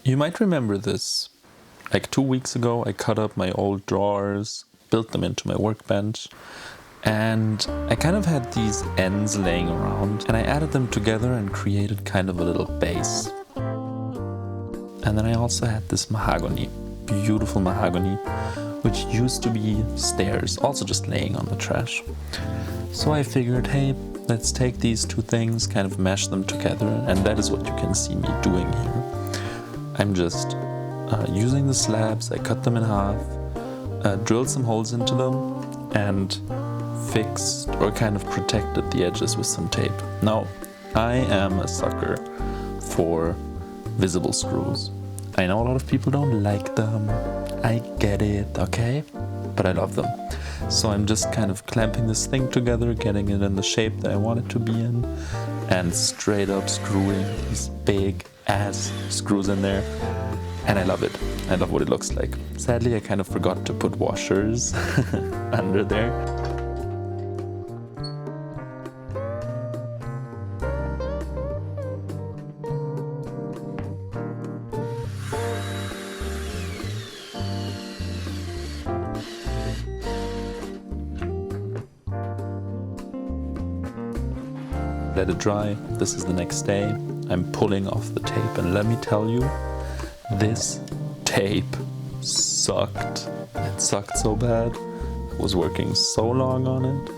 You might remember this. Like 2 weeks ago, I cut up my old drawers, built them into my workbench, and I kind of had these ends laying around, and I added them together and created kind of a little base. And then I also had this mahogany, beautiful mahogany, which used to be stairs, also just laying on the trash. So I figured, hey, let's take these two things, kind of mesh them together, and that is what you can see me doing here. I'm just using the slabs, I cut them in half, drilled some holes into them, and fixed or kind of protected the edges with some tape. Now, I am a sucker for visible screws. I know a lot of people don't like them, I get it, okay? But I love them. So I'm just kind of clamping this thing together, getting it in the shape that I want it to be in, and straight up screwing these big ass screws in there. And I love it. I love what it looks like. Sadly, I kind of forgot to put washers under there. Let it dry. This is the next day. I'm pulling off the tape, and let me tell you, this tape sucked. It sucked so bad. I was working so long on it.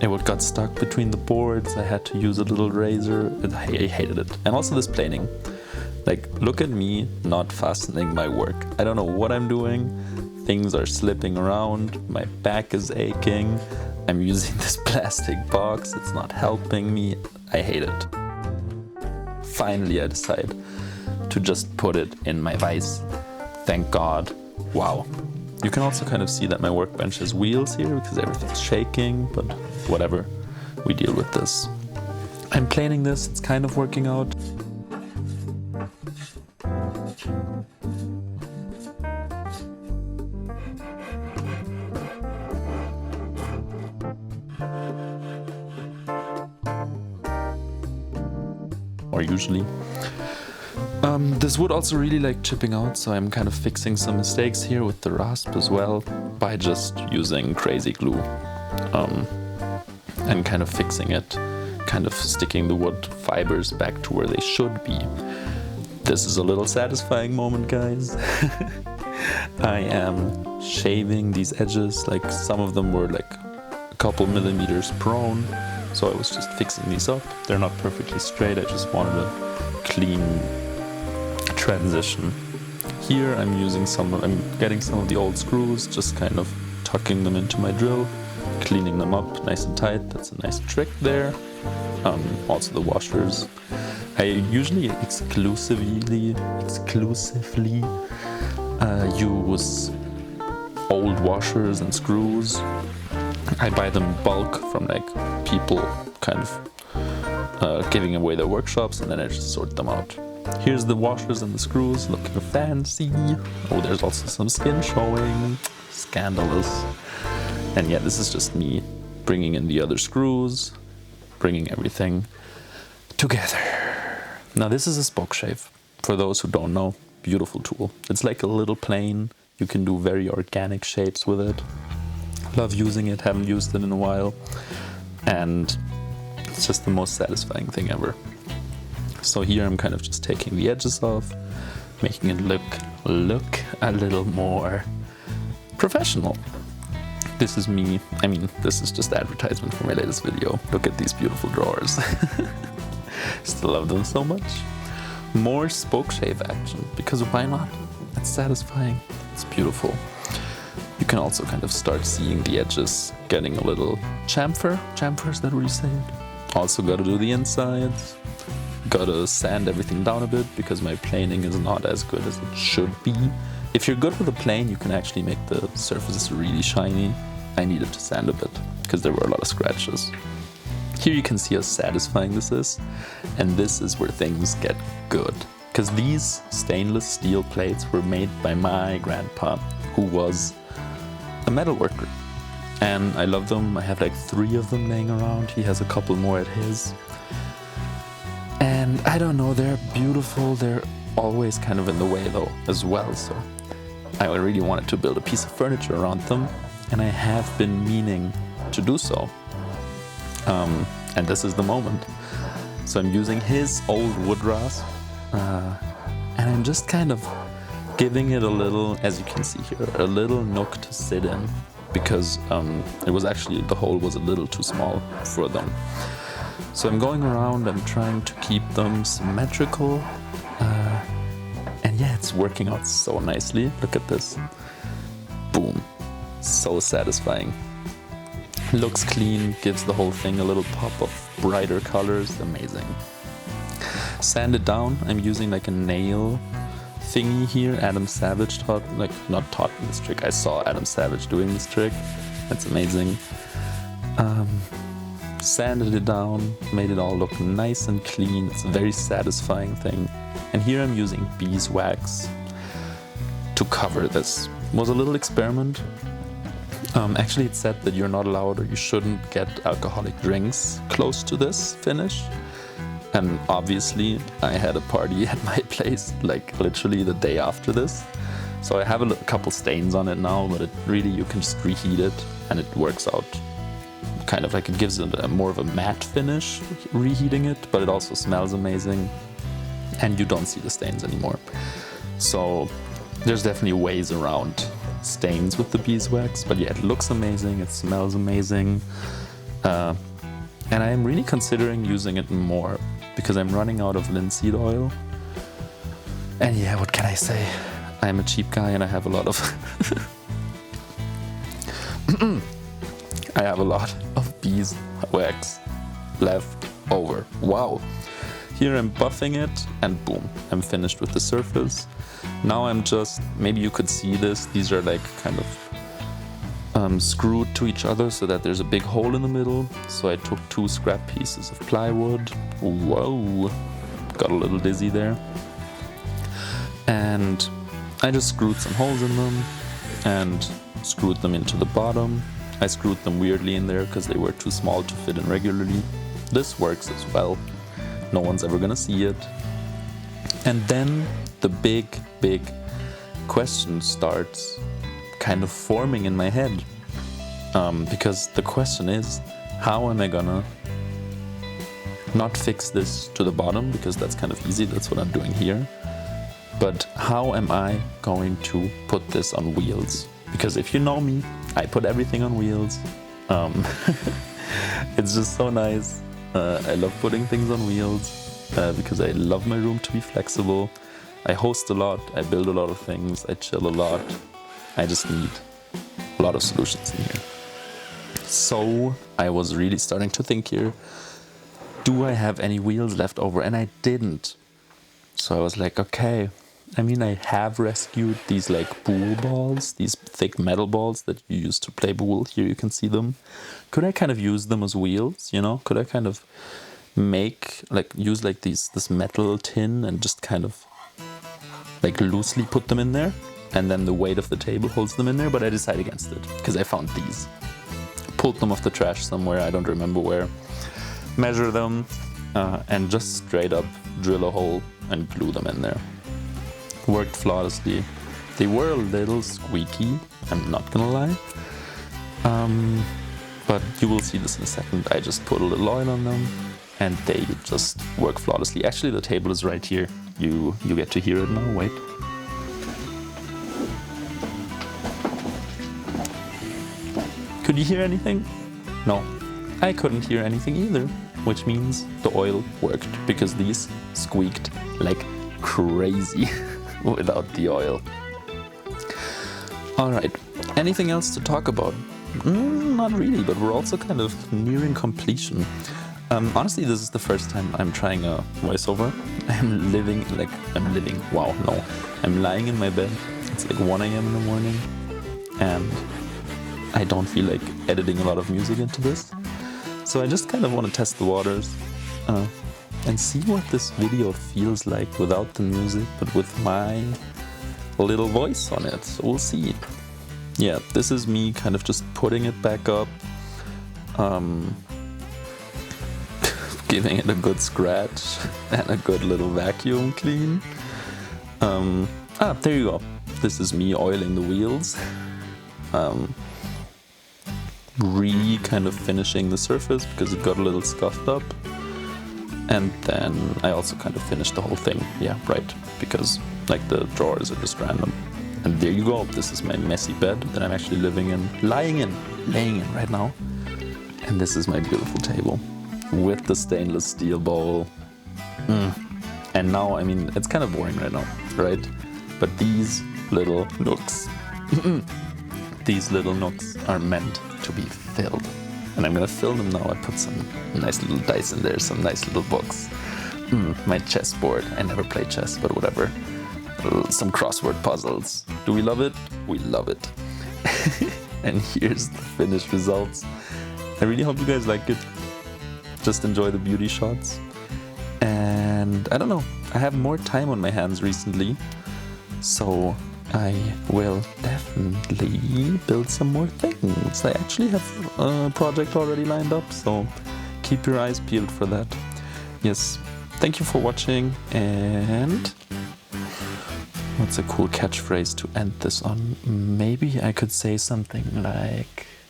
It got stuck between the boards. I had to use a little razor. I hated it. And also this planing. Like, look at me not fastening my work. I don't know what I'm doing. Things are slipping around. My back is aching. I'm using this plastic box. It's not helping me. I hate it. Finally, I decide to just put it in my vise. Thank God. Wow. You can also kind of see that my workbench has wheels here because everything's shaking, but whatever. We deal with this. I'm planing this. It's kind of working out. Or usually. This wood also really like chipping out, so I'm kind of fixing some mistakes here with the rasp as well by just using crazy glue and kind of fixing it, kind of sticking the wood fibers back to where they should be. This is a little satisfying moment, guys. I am shaving these edges, like some of them were like a couple millimeters prone. So I was just fixing these up. They're not perfectly straight. I just wanted a clean transition. Here I'm getting some of the old screws, just kind of tucking them into my drill, cleaning them up nice and tight. That's a nice trick there. Also the washers. I usually exclusively use old washers and screws. I buy them bulk from like people kind of giving away their workshops, and then I just sort them out. Here's the washers and the screws, looking fancy. Oh, there's also some skin showing. Scandalous. And yeah, this is just me bringing in the other screws, bringing everything together. Now this is a spoke shave. For those who don't know, beautiful tool. It's like a little plane. You can do very organic shapes with it. Love using it, haven't used it in a while, and it's just the most satisfying thing ever. So here I'm kind of just taking the edges off, making it look a little more professional. This is me. I mean, this is just advertisement for my latest video. Look at these beautiful drawers. Still love them so much. More spoke shave action, because why not? It's satisfying. It's beautiful. You can also kind of start seeing the edges getting a little chamfer. Chamfer, is that what you say? Also got to do the insides. Got to sand everything down a bit because my planing is not as good as it should be. If you're good with a plane, you can actually make the surfaces really shiny. I needed to sand a bit because there were a lot of scratches. Here you can see how satisfying this is, and this is where things get good. Because these stainless steel plates were made by my grandpa, who was a metal worker. And I love them. I have like 3 of them laying around. He has a couple more at his. And I don't know, they're beautiful. They're always kind of in the way though as well, so I really wanted to build a piece of furniture around them, and I have been meaning to do so. And this is the moment. So I'm using his old wood rasp, and I'm just kind of giving it a little, as you can see here, a little nook to sit in, because it was actually, the hole was a little too small for them. So I'm going around, I'm trying to keep them symmetrical, and yeah, it's working out so nicely. Look at this. Boom. So satisfying. Looks clean, gives the whole thing a little pop of brighter colors. Amazing. Sand it down. I'm using like a nail thingy here. Adam Savage taught, like not taught me this trick. I saw Adam Savage doing this trick. That's amazing. Sanded it down, made it all look nice and clean. It's a very satisfying thing. And here I'm using beeswax to cover this. It was a little experiment. Actually, it said that you're not allowed, or you shouldn't get alcoholic drinks close to this finish. And obviously, I had a party at my place, like literally the day after this. So I have a couple stains on it now, but it really, you can just reheat it and it works out kind of like, it gives it a more of a matte finish, reheating it, but it also smells amazing and you don't see the stains anymore. So there's definitely ways around stains with the beeswax, but yeah, it looks amazing, it smells amazing, and I am really considering using it more because I'm running out of linseed oil. And yeah, what can I say? I'm a cheap guy and I have a lot of I have a lot of beeswax left over. Wow. Here I'm buffing it and boom, I'm finished with the surface. Now I'm just, maybe you could see this, these are like kind of screwed to each other so that there's a big hole in the middle. So I took 2 scrap pieces of plywood. Whoa, got a little dizzy there. And I just screwed some holes in them and screwed them into the bottom. I screwed them weirdly in there because they were too small to fit in regularly. This works as well. No one's ever gonna see it. And then the big question starts kind of forming in my head. Because the question is, how am I gonna not fix this to the bottom, because that's kind of easy, that's what I'm doing here. But how am I going to put this on wheels? Because if you know me, I put everything on wheels. It's just so nice. I love putting things on wheels because I love my room to be flexible. I host a lot, I build a lot of things, I chill a lot. I just need a lot of solutions in here. So I was really starting to think here, do I have any wheels left over? And I didn't. So I was like, okay, I mean, I have rescued these like pool balls, these thick metal balls that you use to play pool. Here you can see them. Could I kind of use them as wheels, you know? Could I kind of make, like, use like this metal tin and just kind of like loosely put them in there? And then the weight of the table holds them in there, but I decided against it because I found these. Pulled them off the trash somewhere, I don't remember where. Measure them and just straight up drill a hole and glue them in there. Worked flawlessly. They were a little squeaky, I'm not gonna lie. But you will see this in a second. I just put a little oil on them and they just work flawlessly. Actually, the table is right here. You get to hear it now, wait. Could you hear anything? No, I couldn't hear anything either, which means the oil worked because these squeaked like crazy without the oil. All right, anything else to talk about? Not really, but we're also kind of nearing completion. Honestly, this is the first time I'm trying a voiceover. I'm lying in my bed. It's like 1 a.m. in the morning and I don't feel like editing a lot of music into this. So I just kind of want to test the waters and see what this video feels like without the music, but with my little voice on it. So we'll see. Yeah, this is me kind of just putting it back up, giving it a good scratch and a good little vacuum clean. There you go. This is me oiling the wheels. Kind of finishing the surface because it got a little scuffed up. And then I also kind of finished the whole thing. Yeah, right. Because like the drawers are just random. And there you go. This is my messy bed that I'm actually laying in right now. And this is my beautiful table with the stainless steel bowl. And now, I mean, it's kind of boring right now, right? But these little nooks, these little nooks are meant to be filled. And I'm gonna fill them now. I put some nice little dice in there, some nice little books. My chessboard. I never play chess, but whatever. Some crossword puzzles. Do we love it? We love it. And here's the finished results. I really hope you guys like it. Just enjoy the beauty shots. And I don't know, I have more time on my hands recently. So I will definitely build some more things. I actually have a project already lined up, so keep your eyes peeled for that. Yes, thank you for watching, and what's a cool catchphrase to end this on? Maybe I could say something like...